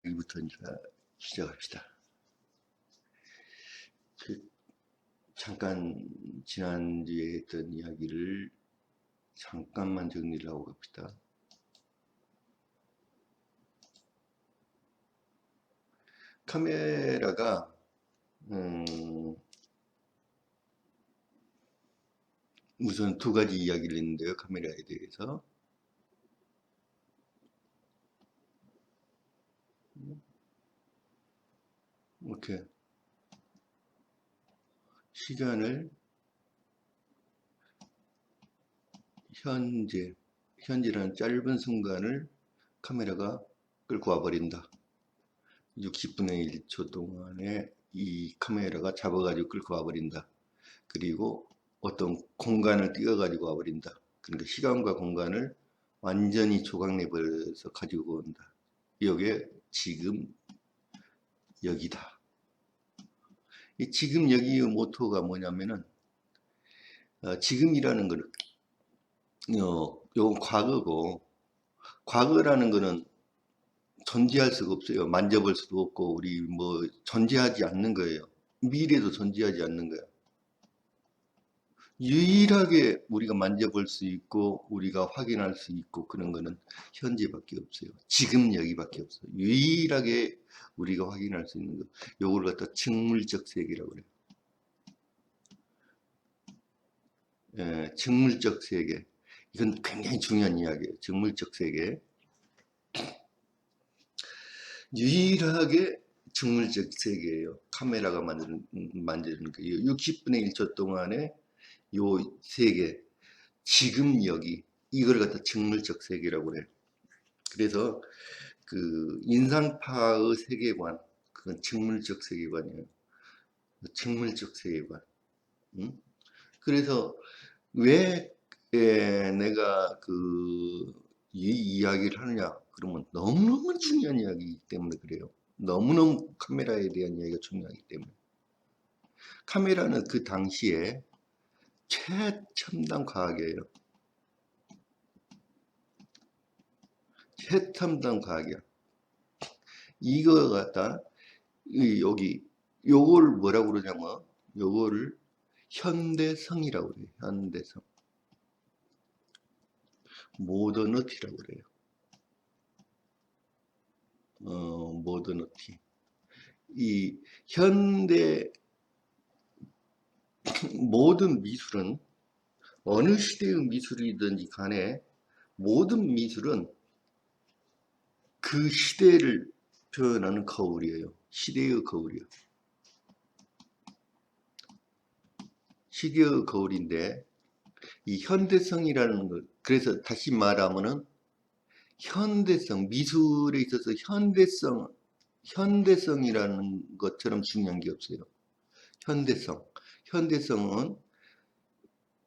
여기부터 이제 시작합시다. 잠깐 지난주에 했던 이야기를 잠깐만 정리를 하고 갑시다. 카메라가 우선 두 가지 이야기를 했는데요. 카메라에 대해서. 이렇게 시간을 현재라는 짧은 순간을 카메라가 끌고 와버린다. 60분의 1초 동안에 이 카메라가 잡아가지고 끌고 와버린다. 그리고 어떤 공간을 띄워가지고 와버린다. 그러니까 시간과 공간을 완전히 조각내버려서 가지고 온다. 이게 지금 여기다. 이 지금 여기의 모토가 뭐냐면은 지금이라는 거는 요건 과거고, 과거라는 거는 존재할 수가 없어요. 만져볼 수도 없고 우리 뭐 존재하지 않는 거예요. 미래도 존재하지 않는 거예요. 유일하게 우리가 만져볼 수 있고 우리가 확인할 수 있고 그런 거는 현재밖에 없어요. 지금 여기밖에 없어요. 유일하게 우리가 확인할 수 있는 거. 요걸 갖다 측물적 세계라고 그래요. 예, 측물적 세계. 이건 굉장히 중요한 이야기예요. 측물적 세계. 유일하게 측물적 세계예요. 카메라가 만드는 거예요. 60분의 1초 동안에 요 세계, 지금 여기, 이걸 갖다 측물적 세계라고 그래요. 그래서 그 인상파의 세계관, 그건 측물적 세계관이에요. 측물적 세계관. 그래서 왜 내가 이 이야기를 하느냐? 그러면 너무너무 중요한 이야기이기 때문에 그래요. 너무너무 카메라에 대한 이야기가 중요하기 때문에. 카메라는 그 당시에 최첨단 과학이에요. 최첨단 과학이야. 이거 갖다 여기 요걸 뭐라고 그러냐면 요거를 현대성이라고 그래요. 현대성. 모더너티라고 그래요. 모더너티. 이 현대 모든 미술은 어느 시대의 미술이든지 간에 모든 미술은 그 시대를 표현하는 거울이에요. 시대의 거울이에요. 시대의 거울인데 이 현대성이라는 것, 그래서 다시 말하면은 현대성, 미술에 있어서 현대성이라는 것처럼 중요한 게 없어요. 현대성은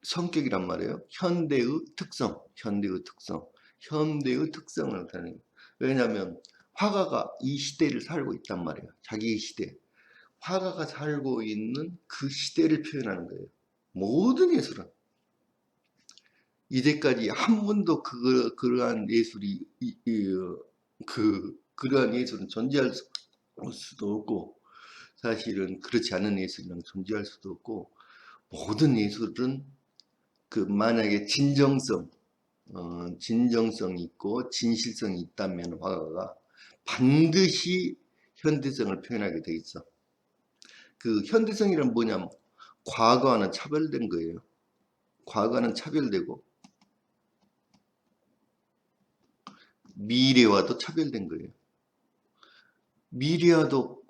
성격이란 말이에요. 현대의 특성을 나타내는 거예요. 왜냐하면 화가가 이 시대를 살고 있단 말이에요. 자기의 시대. 화가가 살고 있는 그 시대를 표현하는 거예요. 모든 예술은. 이제까지 한 번도 그러한 예술이, 그러한 예술은 존재할 수도 없고, 사실은 그렇지 않은 예술은 존재할 수도 없고, 모든 예술은 만약에 진정성이 있고 진실성이 있다면 화가가 반드시 현대성을 표현하게 돼 있어. 그 현대성이란 뭐냐면 과거와는 차별된 거예요. 과거와는 차별되고 미래와도 차별된 거예요. 미래에도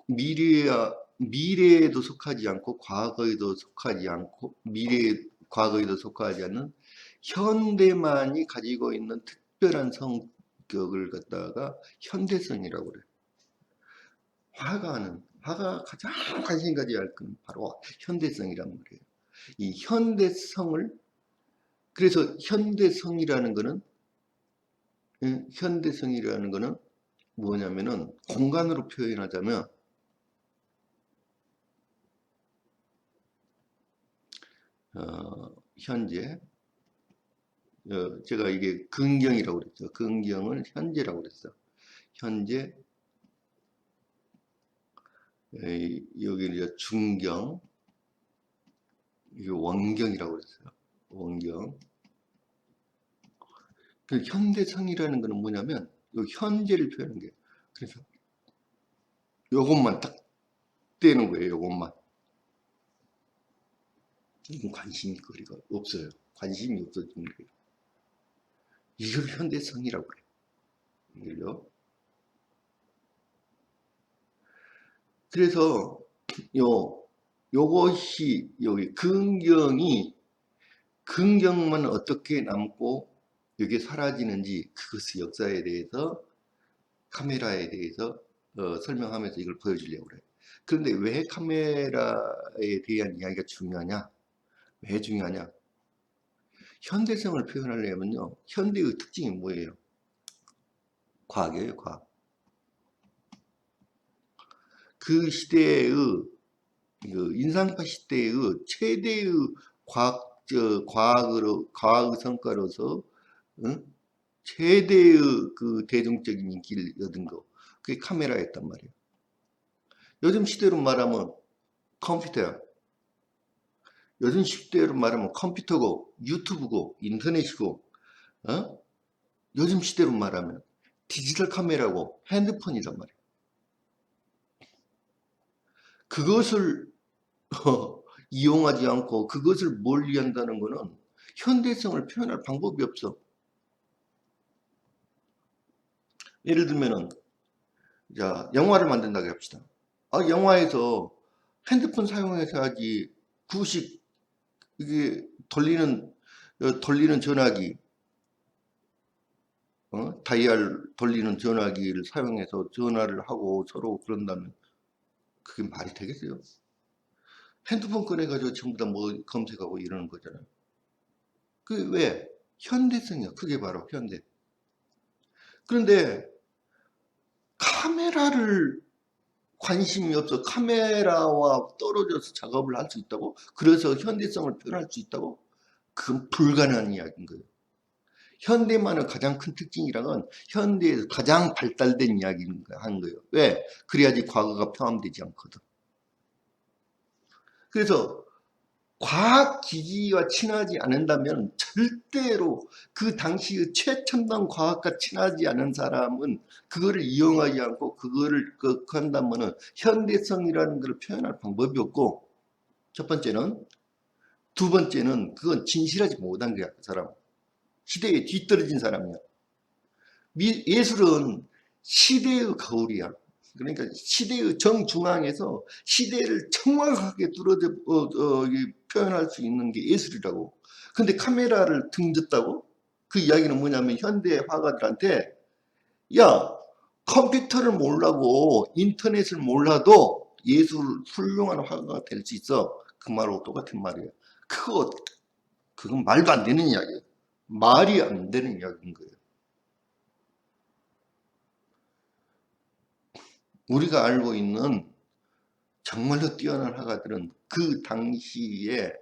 속하지 않고 과거에도 속하지 않고 과거에도 속하지 않는 현대만이 가지고 있는 특별한 성격을 갖다가 현대성이라고 그래요. 화가가 가장 관심 가져야 할 건 바로 현대성이란 말이에요. 이 현대성을, 그래서 현대성이라는 거는 뭐냐면은 공간으로 표현하자면 현재, 제가 이게 근경이라고 그랬죠. 근경을 현재라고 그랬어. 현재, 여기는 이제 중경, 이게 원경이라고 그랬어요. 원경. 그 현대성이라는 거는 뭐냐면 요 현재를 표현하는 게, 그래서 요것만 딱 떼는 거예요. 요것만. 이건 관심이 거리가 없어요. 관심이 없어지는 거예요. 이걸 현대성이라고 그래요. 이걸요. 그래서 요것이 여기 근경만 어떻게 남고 이게 사라지는지, 그것의 역사에 대해서, 카메라에 대해서 설명하면서 이걸 보여주려고 그래요. 그런데 왜 카메라에 대한 이야기가 중요하냐? 왜 중요하냐? 현대성을 표현하려면요, 현대의 특징이 뭐예요? 과학이에요, 과학. 그 시대의 그 인상파 시대의 최대의 과학의 성과로서, 응? 최대의 그 대중적인 인기를 얻은 거, 그게 카메라였단 말이에요. 요즘 시대로 말하면 컴퓨터야. 요즘 시대로 말하면 컴퓨터고 유튜브고 인터넷이고, 어? 요즘 시대로 말하면 디지털 카메라고 핸드폰이란 말이에요. 그것을 이용하지 않고 그것을 멀리한다는 것은 현대성을 표현할 방법이 없어. 예를 들면은, 자, 영화를 만든다고 합시다. 영화에서 핸드폰 사용해서 하지, 구식, 이게 돌리는 전화기, 다이얼 돌리는 전화기를 사용해서 전화를 하고 서로 그런다면 그게 말이 되겠어요? 핸드폰 꺼내가지고 전부 다 뭐 검색하고 이러는 거잖아요. 그 왜? 현대성이야. 그게 바로 현대. 그런데 카메라를 관심이 없어 카메라와 떨어져서 작업을 할 수 있다고? 그래서 현대성을 표현할 수 있다고? 그건 불가능한 이야기인 거예요. 현대만의 가장 큰 특징이란 건 현대에서 가장 발달된 이야기인 한 거예요. 왜? 그래야지 과거가 포함되지 않거든. 그래서 과학 기기와 친하지 않는다면 절대로 그 당시의 최첨단 과학과 친하지 않은 사람은 그거를 이용하지 않고 그거를 한다면은 현대성이라는 걸 표현할 방법이 없고, 첫 번째는, 두 번째는 그건 진실하지 못한 거야. 그 사람 시대에 뒤떨어진 사람이야. 예술은 시대의 거울이야. 그러니까 시대의 정중앙에서 시대를 정확하게 뚫어져 표현할 수 있는 게 예술이라고. 근데 카메라를 등졌다고? 그 이야기는 뭐냐면 현대 화가들한테, 야, 컴퓨터를 몰라고 인터넷을 몰라도 예술 훌륭한 화가가 될 수 있어. 그 말하고 똑같은 말이에요. 그건 말도 안 되는 이야기예요. 말이 안 되는 이야기인 거예요. 우리가 알고 있는 정말로 뛰어난 화가들은 그 당시에,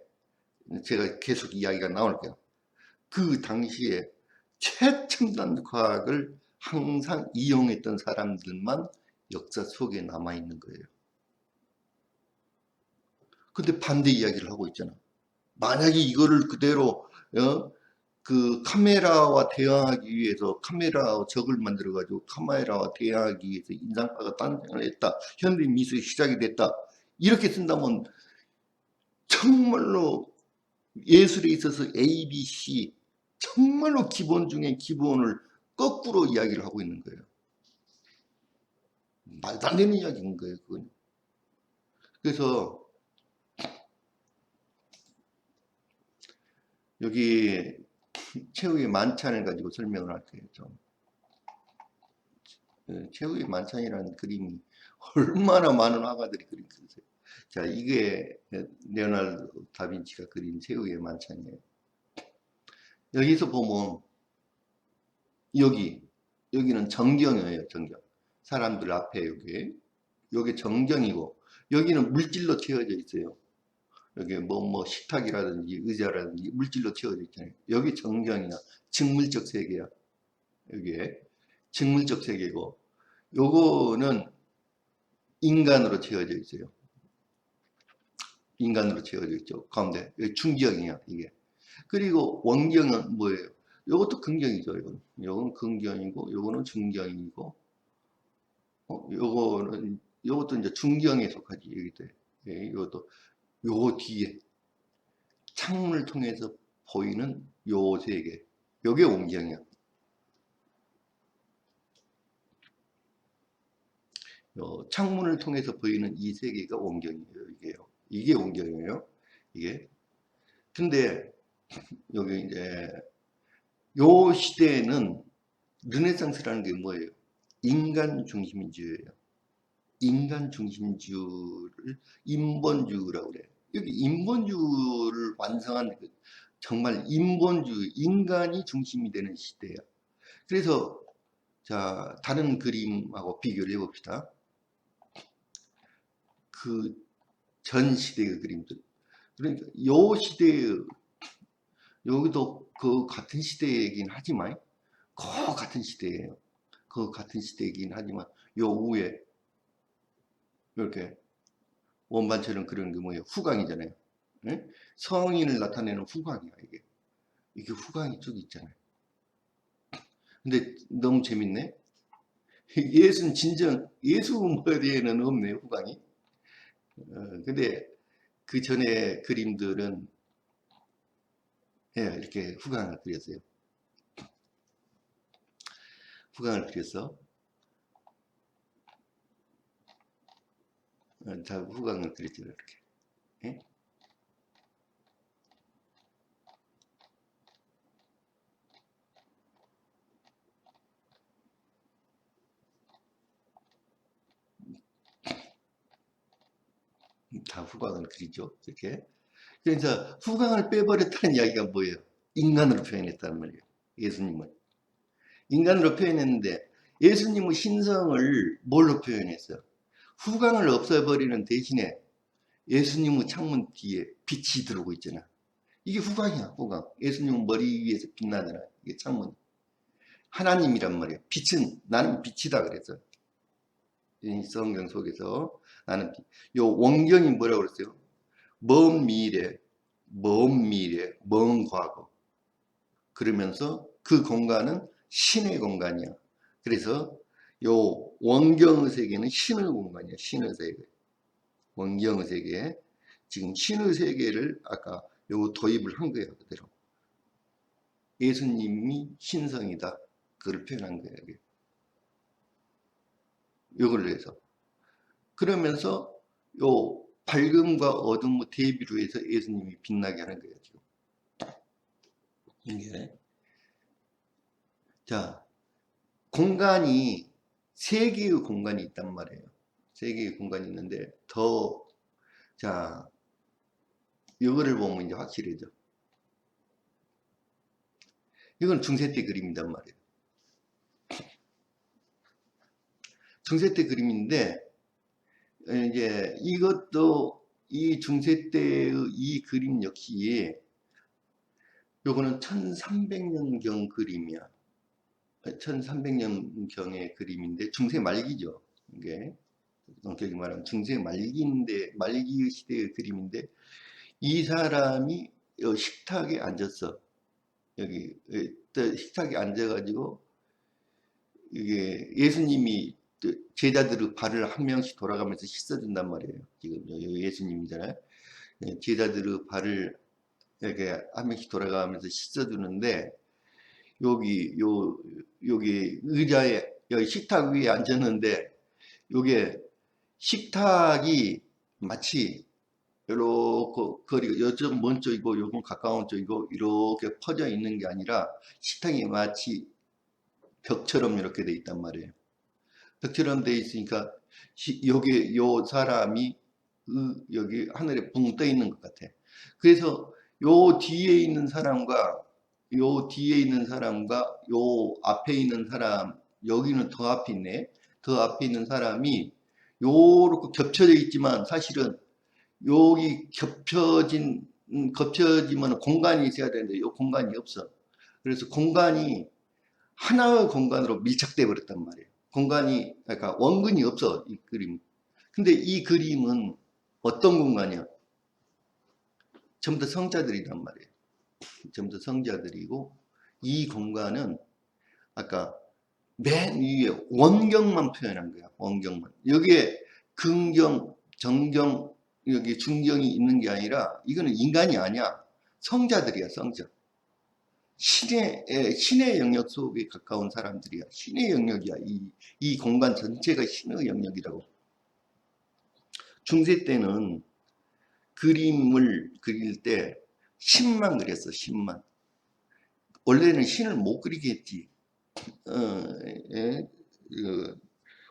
제가 계속 이야기가 나올게요. 그 당시에 최첨단 과학을 항상 이용했던 사람들만 역사 속에 남아있는 거예요. 근데 반대 이야기를 하고 있잖아. 만약에 이거를 그대로 그 카메라와 대응하기 위해서 카메라 적을 만들어 가지고 카메라와 대응하기 위해서 인상파가 탄생을 했다. 현대 미술이 시작이 됐다. 이렇게 쓴다면 정말로 예술에 있어서 A, B, C 정말로 기본 중에 기본을 거꾸로 이야기를 하고 있는 거예요. 말도 안 되는 이야기인 거예요, 그건. 그래서 여기 최후의 만찬을 가지고 설명을 할게요. 좀. 최후의 만찬이라는 그림이 얼마나 많은 화가들이 그린 그리세요. 자, 이게 레오나르도 다빈치가 그린 최후의 만찬이에요. 여기서 보면 여기는 정경이에요. 정경. 사람들 앞에 여기 정경이고, 여기는 물질로 채워져 있어요. 여기 뭐 식탁이라든지 의자라든지 물질로 채워져 있잖아요. 여기 정경이야. 직물적 세계야. 여기에 직물적 세계고, 요거는 인간으로 채워져 있어요. 인간으로 채워져 있죠. 가운데 여기 중경이야 이게. 그리고 원경은 뭐예요? 요것도 긍경이죠. 요건 긍경이고 요거는 중경이고 요것도 이제 중경에 속하지. 여기도 예, 요것도 요 뒤에 창문을 통해서 보이는 요 세 개. 요게 원경이야. 창문을 통해서 보이는 이 세 개가 원경이에요. 이게 원경이에요. 이게. 근데 여기 이제 요 시대에는 르네상스라는 게 뭐예요? 인간 중심주의예요. 인간 중심주를 인본주의라고 그래요. 여기 인본주의를 완성한 정말 인본주의, 인간이 중심이 되는 시대야. 그래서 자, 다른 그림하고 비교를 해봅시다. 그 전 시대의 그림들. 그러니까 요 시대의 여기도 그 같은 시대이긴 하지만 그 같은 시대예요. 그 같은 시대이긴 하지만 요 위에 이렇게 원반처럼 그런 게 뭐예요? 후광이잖아요. 네? 성인을 나타내는 후광이야 이게. 이게 후광이 쭉 있잖아요. 근데 너무 재밌네. 예수는 진정 예수 머리에는 없네요 후광이. 근데 그 전에 그림들은 예, 이렇게 후광을 그렸어요. 후광을 그려서 다 후광을 그렸죠 이렇게. 예? 다 후광을 그리죠 이렇게. 그래서 후광을 빼버렸다는 이야기가 뭐예요? 인간으로 표현했다는 말이에요. 예수님은 인간으로 표현했는데 예수님은 신성을 뭘로 표현했어요? 후광을 없애버리는 대신에 예수님의 창문 뒤에 빛이 들어오고 있잖아. 이게 후광이야, 후광. 예수님은 머리 위에서 빛나잖아. 이게 창문. 하나님이란 말이야. 빛은, 나는 빛이다 그랬어. 이 성경 속에서 나는 빛. 요 원경이 뭐라고 그랬어요? 먼 미래, 먼 과거. 그러면서 그 공간은 신의 공간이야. 그래서 요 원경의 세계는 신의 공간이야. 신의 세계. 원경의 세계. 지금 신의 세계를 아까 요 도입을 한 거예요. 그대로. 예수님이 신성이다. 그걸 표현한 거예요. 요걸 위해서. 그러면서 요 밝음과 어둠의 대비로 해서 예수님이 빛나게 하는 거예요. 지금. 이게. 자, 공간이 세 개의 공간이 있단 말이에요. 세 개의 공간이 있는데 자, 이거를 보면 이제 확실해져. 이건 중세 때 그림이란 말이에요. 중세 때 그림인데 이제 이것도 이 중세 때의 이 그림 역시 요거는 1300년경 그림이야. 1300년경의 그림인데 중세 말기죠. 이게 엄격히 말하면 중세 말기인데 말기 시대의 그림인데 이 사람이 식탁에 앉았어. 여기 식탁에 앉아가지고 이게 예수님이 제자들의 발을 한 명씩 돌아가면서 씻어준단 말이에요. 지금 예수님이잖아요. 제자들의 발을 이렇게 한 명씩 돌아가면서 씻어주는데 여기 의자에 여기 식탁 위에 앉았는데 요게 식탁이 마치 이렇게 거리가 요쪽 먼 쪽이고 요건 가까운 쪽이고 이렇게 퍼져 있는 게 아니라 식탁이 마치 벽처럼 이렇게 돼 있단 말이에요. 벽처럼 돼 있으니까 여기 요 사람이 여기 하늘에 붕 떠 있는 것 같아. 그래서 요 뒤에 있는 사람과 요 뒤에 있는 사람과 요 앞에 있는 사람, 여기는 더 앞에 있네. 더 앞에 있는 사람이 요렇게 겹쳐져 있지만 사실은 여기 겹쳐지면 공간이 있어야 되는데 요 공간이 없어. 그래서 공간이 하나의 공간으로 밀착돼 버렸단 말이에요. 공간이 그러니까 원근이 없어 이 그림. 근데 이 그림은 어떤 공간이야? 전부 다 성자들이란 말이에요. 전부 다 성자들이고, 이 공간은 아까 맨 위에 원경만 표현한 거야. 원경만. 여기에 긍경, 정경, 여기 중경이 있는 게 아니라 이거는 인간이 아니야. 성자들이야, 성자. 신의 영역 속에 가까운 사람들이야. 신의 영역이야. 이 공간 전체가 신의 영역이라고. 중세 때는 그림을 그릴 때 신만 그렸어, 신만. 원래는 신을 못 그리게 했지.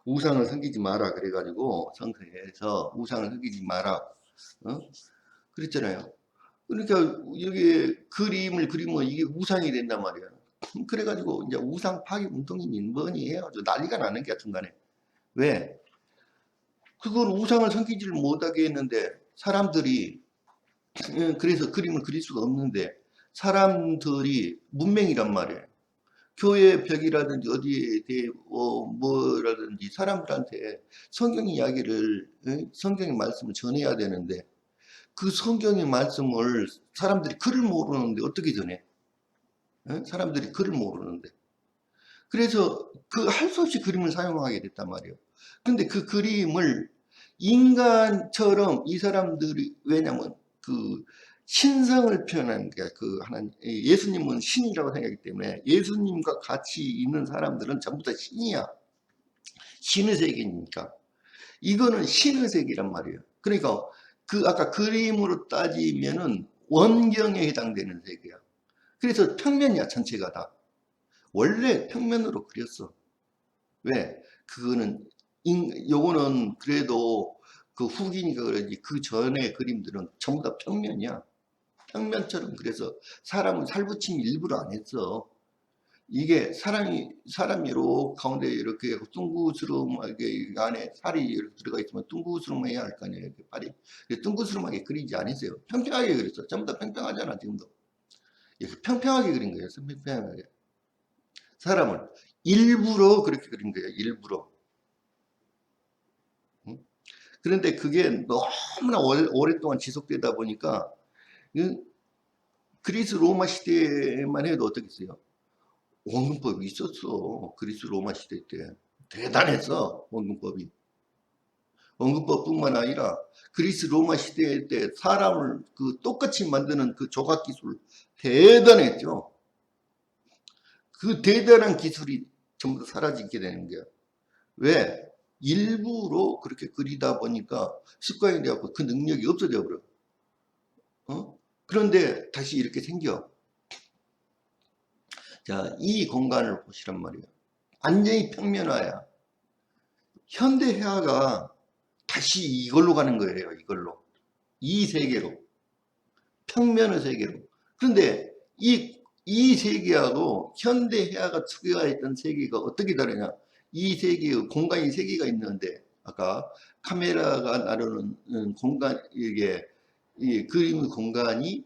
우상을 섬기지 마라 그래가지고 성서에서 우상을 섬기지 마라 그랬잖아요. 그러니까 여기 그림을 그리면 이게 우상이 된단 말이야. 그래가지고 이제 우상 파괴 운동이니 뭐니 해가지고 난리가 나는 게 중간에. 왜? 그걸 우상을 섬기지를 못하게 했는데 사람들이 그래서 그림을 그릴 수가 없는데 사람들이 문맹이란 말이에요. 교회 벽이라든지 어디에 대해 뭐라든지 사람들한테 성경 이야기를 성경의 말씀을 전해야 되는데 그 성경의 말씀을 사람들이 글을 모르는데 어떻게 전해? 사람들이 글을 모르는데 그래서 그 할 수 없이 그림을 사용하게 됐단 말이에요. 근데 그 그림을 인간처럼 이 사람들이 왜냐면 그 신성을 표현하는 게 그 하나님 예수님은 신이라고 생각하기 때문에 예수님과 같이 있는 사람들은 전부 다 신이야. 신의 세계니까 이거는 신의 세계란 말이에요. 그러니까 그 아까 그림으로 따지면은 원경에 해당되는 세계야. 그래서 평면이야 전체가 다. 원래 평면으로 그렸어. 왜? 그거는 요거는 그래도 그 후기니까 그러지 그 전에 그림들은 전부 다 평면이야. 평면처럼 그래서 사람은 살붙임 일부러 안 했어. 이게 사람이 이렇게 가운데 이렇게 둥그스름하게 안에 살이 이렇게 들어가 있으면 둥그스름해야 할 거 아니에요. 이렇게 팔이 둥그스름하게 그리지 않았어요. 평평하게 그렸어. 전부 다 평평하잖아 지금도. 이렇게 평평하게 그린 거예요. 평평하게. 사람을 일부러 그렇게 그린 거예요. 일부러. 그런데 그게 너무나 오랫동안 지속되다 보니까 그리스 로마 시대만 해도 어떻겠어요? 원근법이 있었어. 그리스 로마 시대 때. 대단했어. 원근법이. 원근법뿐만 아니라 그리스 로마 시대 때 사람을 그 똑같이 만드는 그 조각 기술 대단했죠. 그 대단한 기술이 전부 다 사라지게 되는 거야. 왜? 일부러 그렇게 그리다 보니까 습관이 되어서 그 능력이 없어져 버려. 그런데 다시 이렇게 생겨. 자, 이 공간을 보시란 말이에요. 완전히 평면화야. 현대회화가 다시 이걸로 가는 거예요. 이걸로. 이 세계로. 평면의 세계로. 그런데 이 세계하고 현대회화가 추구했던 세계가 어떻게 다르냐. 이 세계의 공간이 세 개가 있는데 아까 카메라가 나르는 공간 이게 이 그림 공간이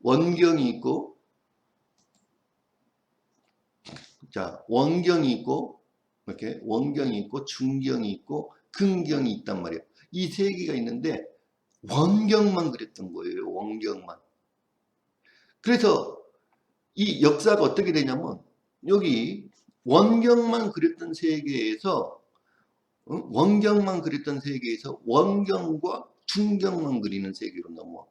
원경이 있고 자 원경이 있고 이렇게 원경이 있고 중경이 있고 근경이 있단 말이에요. 이 세 개가 있는데 원경만 그랬던 거예요. 원경만. 그래서 이 역사가 어떻게 되냐면 여기 원경만 그렸던 세계에서 원경만 그렸던 세계에서 원경과 중경만 그리는 세계로 넘어와.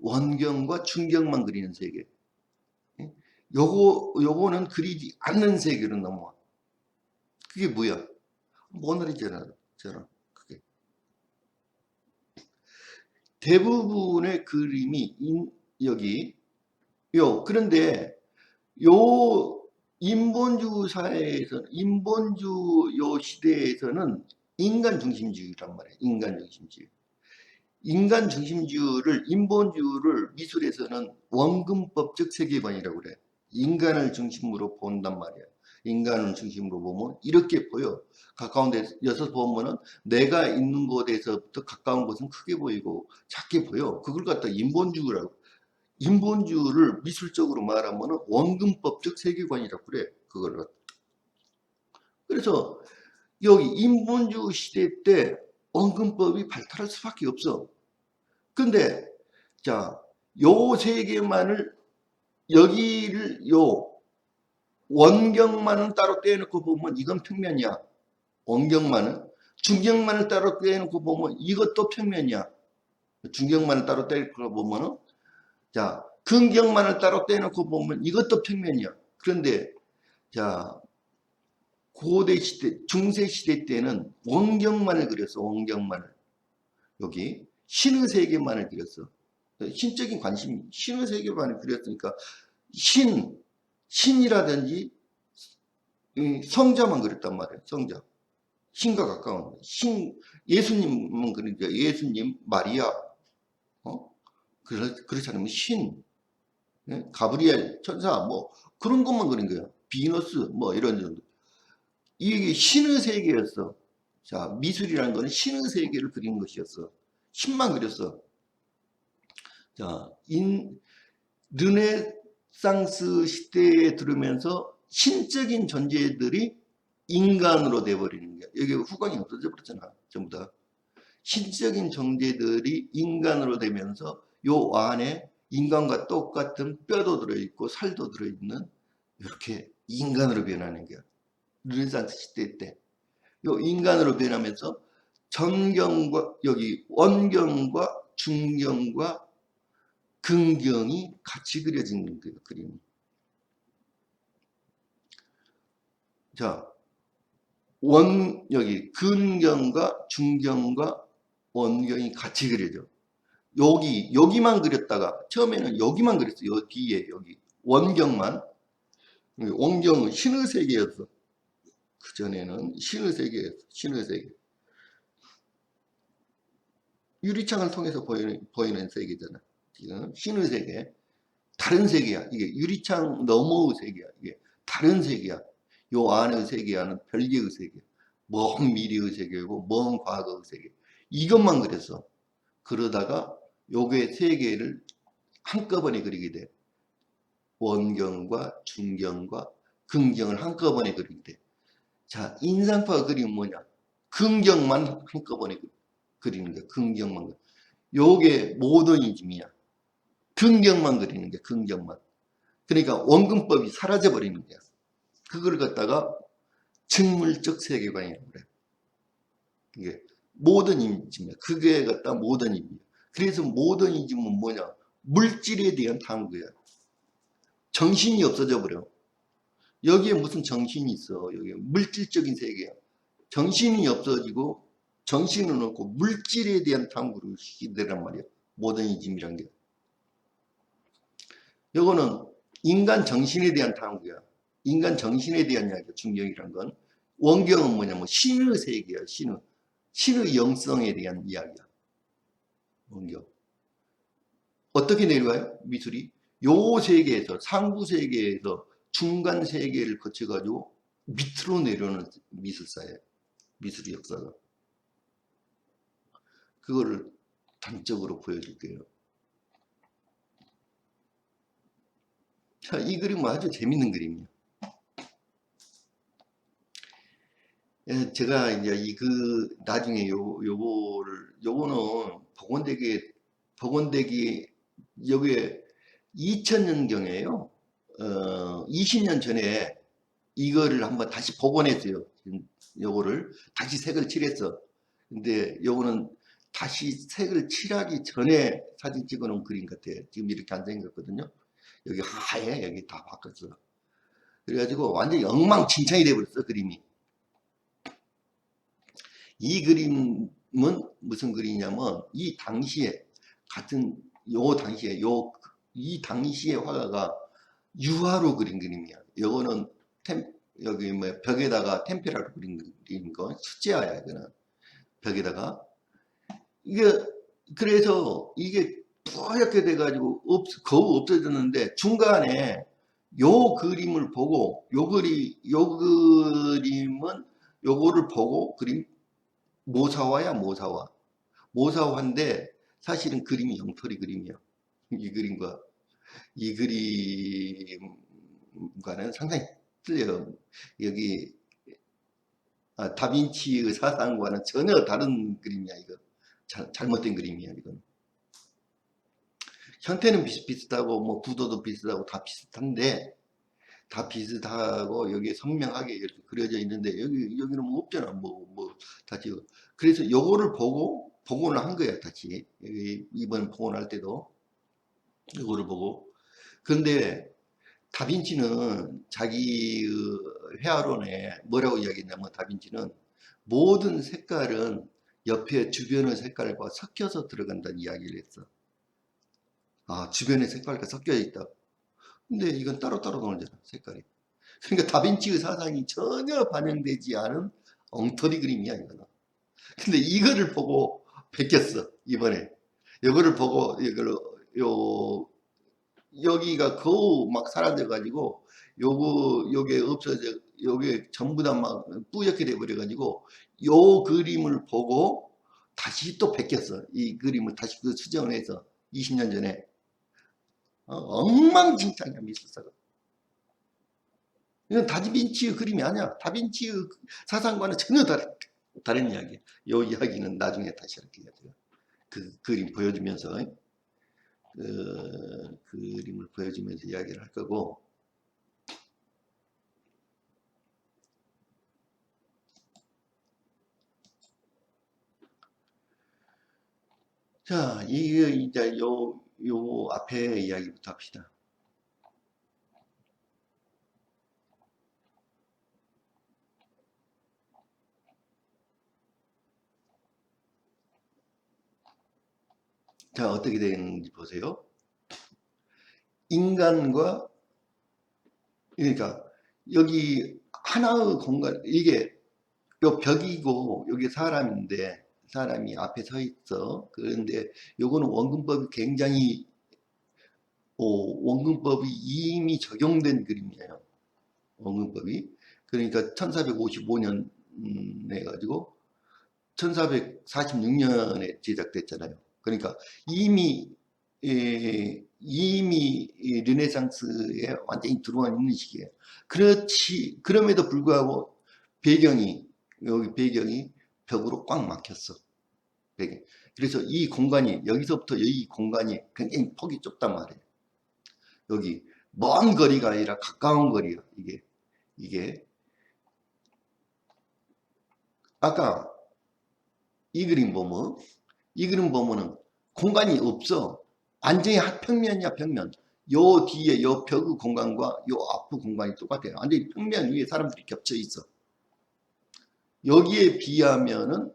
원경과 중경만 그리는 세계. 요거는 그리지 않는 세계로 넘어와. 그게 뭐야? 모나리자잖아. 그게. 대부분의 그림이 여기 그런데 요 인본주의 사회에서 인본주 요 시대에서는 인간 중심주의란 말이에요. 인간 중심주의. 인간 중심주의를 인본주의를 미술에서는 원근법적 세계관이라고 그래. 인간을 중심으로 본단 말이야. 인간을 중심으로 보면 이렇게 보여. 가까운 데서 보면은 내가 있는 곳에서부터 가까운 곳은 크게 보이고 작게 보여. 그걸 갖다 인본주의라고. 인본주의를 미술적으로 말하면은 원근법적 세계관이라고 그래. 그걸. 그래서 여기 인본주의 시대 때 원근법이 발달할 수밖에 없어. 근데 자, 요 세 개만을 여기를 요 원경만은 따로 떼놓고 보면 이건 평면이야. 원경만은 중경만을 따로 떼놓고 보면 이것도 평면이야. 중경만을 따로 떼놓고 보면은 자 근경만을 따로 떼놓고 보면 이것도 평면이야. 그런데 자 고대 시대 중세 시대 때는 원경만을 그렸어. 원경만을 여기 신의 세계만을 그렸어. 신적인 관심 신의 세계만을 그렸으니까 신이라든지 성자만 그렸단 말이에요. 성자. 신과 가까운 예수님만 그러니까 예수님, 마리아, 그렇지 않으면 예? 가브리엘, 천사, 뭐, 그런 것만 그린 거야. 비너스, 뭐, 이런 정도. 이게 신의 세계였어. 자, 미술이라는 거는 신의 세계를 그리는 것이었어. 신만 그렸어. 자, 르네상스 시대에 들으면서 신적인 존재들이 인간으로 돼버리는 거야. 여기 후광이 없어져 버렸잖아. 전부 다. 신적인 존재들이 인간으로 되면서 요 안에 인간과 똑같은 뼈도 들어있고 살도 들어있는 이렇게 인간으로 변하는 거야. 르네상스 시대 때. 요 인간으로 변하면서 전경과 여기 원경과 중경과 근경이 같이 그려지는 거예요. 그림이. 자, 여기 근경과 중경과 원경이 같이 그려져. 여기만 그렸다가 처음에는 여기만 그렸어. 요 뒤에 여기 원경만. 원경은 신의 세계였어. 그 전에는 신의 세계였어. 신의 세계. 유리창을 통해서 보이는 세계잖아. 지금 신의 세계. 다른 세계야. 이게 유리창 너머의 세계야. 이게 다른 세계야. 요 안의 세계와는 별개의 세계. 먼 미래의 세계고 먼 과거의 세계. 이것만 그렸어. 그러다가 요게 세계를 한꺼번에 그리게 돼. 원경과 중경과 근경을 한꺼번에 그리게 돼. 자, 인상파 그림은 뭐냐? 근경만 한꺼번에 그리는 거야. 근경만. 요게 모더니즘이야. 근경만 그리는 거야. 근경만. 그러니까 원근법이 사라져 버리는 거야. 그걸 갖다가 측물적 세계관이라고 그래. 이게 모더니즘이야. 그게 갖다 모더니즘이야. 그래서 모더니즘은 뭐냐? 물질에 대한 탐구야. 정신이 없어져 버려. 여기에 무슨 정신이 있어? 여기 물질적인 세계야. 정신이 없어지고 정신은 없고 물질에 대한 탐구를 시키더란 말이야. 모더니즘이란 게. 요거는 인간 정신에 대한 탐구야. 인간 정신에 대한 이야기야. 중경이란 건. 원경은 뭐냐면 신의 세계야. 신의 영성에 대한 이야기야. 원경. 어떻게 내려와요? 미술이. 요 세계에서 상부 세계에서 중간 세계를 거쳐가지고 밑으로 내려오는 미술사예요. 미술의 역사가. 그거를 단적으로 보여줄게요. 자, 이 그림은 아주 재밌는 그림이에요. 예, 제가 이제 나중에 요거는 복원되기, 여기에 2000년경에요. 20년 전에 이거를 한번 다시 복원했어요. 요거를 다시 색을 칠했어. 근데 요거는 다시 색을 칠하기 전에 사진 찍어 놓은 그림 같아요. 지금 이렇게 안 생겼거든요. 여기 하얘, 여기 다 바꿨어. 그래가지고 완전히 엉망진창이 돼버렸어, 그림이. 이 그림은 무슨 그림이냐면 이 당시에 이 당시에 화가가 유화로 그린 그림이야. 요거는 여기 뭐 벽에다가 템페라로 그린 거 수채화야. 이거는 벽에다가 이게 그래서 이게 뿌옇게 돼가지고 거의 없어졌는데 중간에 요 그림을 보고 요 그림은 요거를 보고 그림 모사화야. 모사화인데 사실은 그림이 영토리 그림이야. 이 그림과는 상당히 틀려요. 여기 다빈치의 사상과는 전혀 다른 그림이야 이거. 잘못된 그림이야 이건. 형태는 비슷비슷하고 뭐 구도도 비슷하고 다 비슷한데 다 비슷하고 여기에 선명하게 이렇게 그려져 있는데 여기는 뭐 없잖아 다 지워. 그래서 요거를 보고 복원을 한 거야 다시. 여기 이번 복원할 때도 요거를 보고. 그런데 다빈치는 자기 회화론에 뭐라고 이야기했냐면 다빈치는 모든 색깔은 옆에 주변의 색깔과 섞여서 들어간다는 이야기를 했어. 주변의 색깔과 섞여 있다. 근데 이건 따로따로 나오잖아 색깔이. 그러니까 다빈치의 사상이 전혀 반영되지 않은 엉터리 그림이야 이거는. 근데 이거를 보고 베꼈어 이번에. 이거를 보고 요 여기가 거우 막 사라져 가지고 요게 없어져, 요게 전부 다 막 뿌옇게 돼 버려 가지고 요 그림을 보고 다시 또 베꼈어. 이 그림을 다시 수정을 해서 20년 전에. 엉망진창이야 미술사가. 이건 다빈치의 그림이 아니야. 다빈치의 사상과는 전혀 다른 이야기야. 요 이야기는 나중에 다시 할게요. 그 그림 보여주면서 그 그림을 보여주면서 이야기를 할 거고. 자, 이게 이제 요 앞에 이야기부터 합시다. 자, 어떻게 되는지 보세요. 인간과, 그러니까 여기 하나의 공간, 이게 요 벽이고 여기 사람인데 사람이 앞에 서 있어. 그런데 요거는 원근법이 굉장히 원근법이 이미 적용된 그림이에요. 원근법이. 그러니까 1455년 해가지고 1446년에 제작됐잖아요. 그러니까 이미 이미 르네상스에 완전히 들어와 있는 시기예요. 그렇지. 그럼에도 불구하고 배경이 여기 배경이 벽으로 꽉 막혔어. 배경. 그래서 이 공간이 여기서부터 이 공간이 굉장히 폭이 좁단 말이에요. 여기 먼 거리가 아니라 가까운 거리야. 이게 아까 이 그림 보면은 공간이 없어. 완전히 평면이야 평면. 요 뒤에 요 벽의 공간과 요 앞의 공간이 똑같아요. 완전히 평면 위에 사람들이 겹쳐 있어. 여기에 비하면은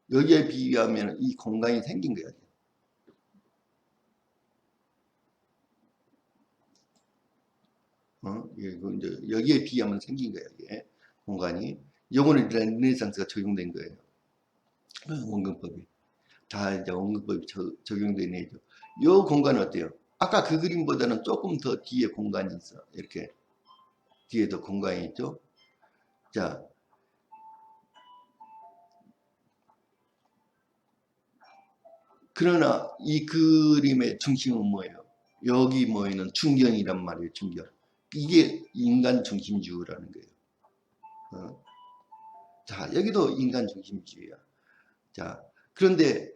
이 공간이 생긴 거야. 이제 여기에 비하면 생긴 거야 이게 공간이. 요거는 르네상스가 적용된 거예요. 원근법이. 다 이제 원근법이 적용된 애죠. 요 공간은 어때요? 아까 그 그림보다는 조금 더 뒤에 공간이 있어. 이렇게 뒤에도 공간이 있죠. 자, 그러나 이 그림의 중심은 뭐예요? 여기 모이는 중견이란 말이에요. 중견. 이게 인간 중심주의라는 거예요. 어. 자, 여기도 인간 중심주의야. 자, 그런데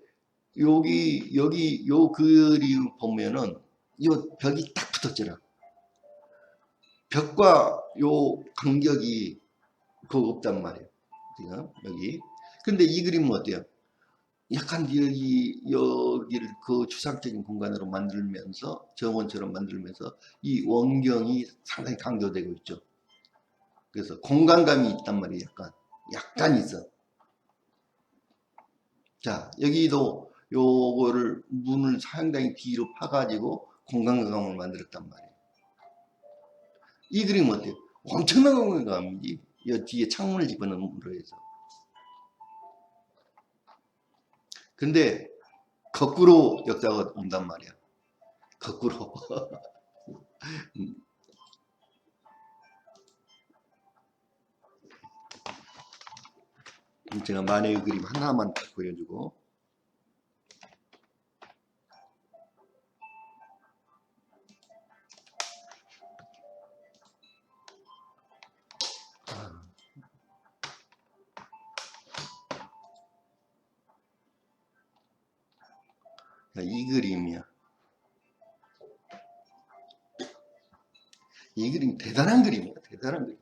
여기 요 그림 보면은 요 벽이 딱 붙었잖아. 벽과 요 간격이 그거 없단 말이에요. 지금 여기. 근데 이 그림은 어때요? 약간 여기를 그 추상적인 공간으로 만들면서 정원처럼 만들면서 이 원경이 상당히 강조되고 있죠. 그래서 공간감이 있단 말이에요. 약간 있어. 자, 여기도 요거를 문을 상당히 뒤로 파가지고 공간감을 만들었단 말이에요. 이 그림은 어때요? 엄청난 공간감이지. 이 뒤에 창문을 집어넣음으로 해서. 근데 거꾸로 역사가 온단 말이야. 거꾸로. 제가 만해의 그림 하나만 딱 보여주고. 이 그림이야. 이 그림 대단한 그림이야. 대단한 그림.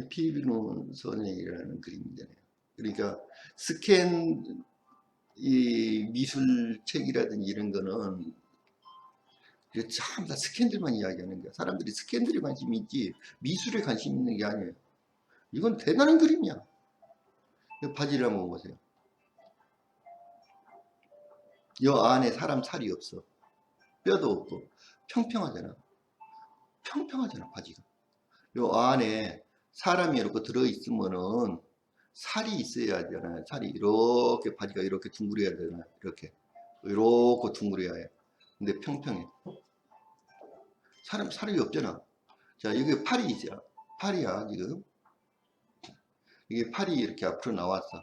피비노 소년이라는 그림이잖아요. 그러니까 스캔 이 미술책이라든지 이런 거는 전부 다 스캔들만 이야기하는 거야. 사람들이 스캔들에 관심이 있지 미술에 관심 있는 게 아니에요. 이건 대단한 그림이야. 바지를 한번 보세요. 이 안에 사람 살이 없어. 뼈도 없고 평평하잖아. 평평하잖아 바지가. 요 안에 사람이 이렇게 들어있으면은 살이 있어야 하잖아요. 살이 이렇게 바지가 이렇게 둥그려야 되잖아요. 이렇게 둥그려야 해. 근데 평평해. 사람 살이 없잖아. 자, 여기 팔이 있어. 팔이야 지금. 이게 팔이 이렇게 앞으로 나왔어.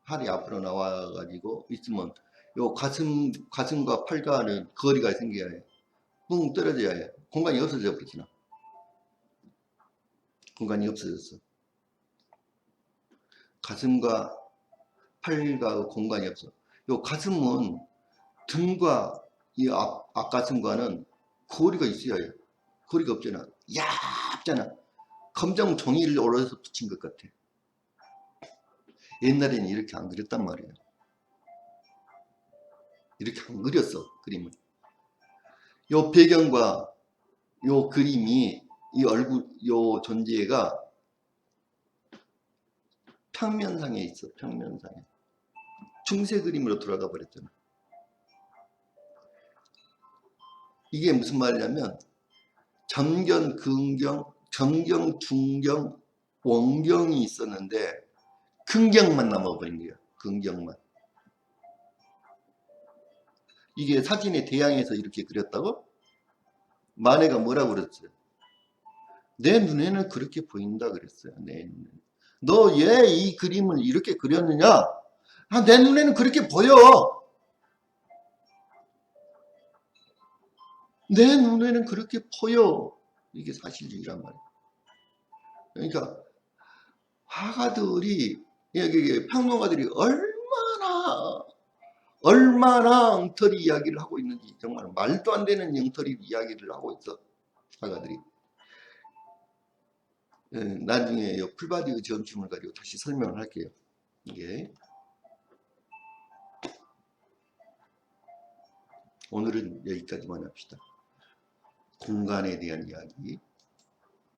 팔이 앞으로 나와가지고 있으면 요 가슴과 팔과는 거리가 생겨야 해. 붕 떨어져야 해. 공간이 없어져 버리잖아. 공간이 없어졌어. 가슴과 팔과 공간이 없어. 요 가슴은 등과 이 앞가슴과는 거리가 있어야 해. 거리가 없잖아. 얇잖아. 검정 종이를 올려서 붙인 것 같아. 옛날에는 이렇게 안 그렸단 말이에요. 이렇게 안 그렸어, 그림을. 요 배경과 요 그림이 이 얼굴, 요 존재가 평면상에 있어, 평면상에. 중세 그림으로 돌아가 버렸잖아. 이게 무슨 말이냐면 점경, 근경, 정경, 중경, 원경이 있었는데 근경만 남아버린 거야. 근경만. 이게 사진의 대양에서 이렇게 그렸다고? 만해가 뭐라고 그랬어요? 내 눈에는 그렇게 보인다 그랬어요. 내 눈에는. 너 왜 이 그림을 이렇게 그렸느냐? 내 눈에는 그렇게 보여. 내 눈에는 그렇게 보여. 이게 사실이란 말이야. 그러니까 화가들이 여기 평론가들이 얼마나 엉터리 이야기를 하고 있는지 정말 말도 안 되는 엉터리 이야기를 하고 있어. 화가들이. 나중에 풀바디의 점심을 가지고 다시 설명을 할게요. 이게 오늘은 여기까지만 합시다. 공간에 대한 이야기.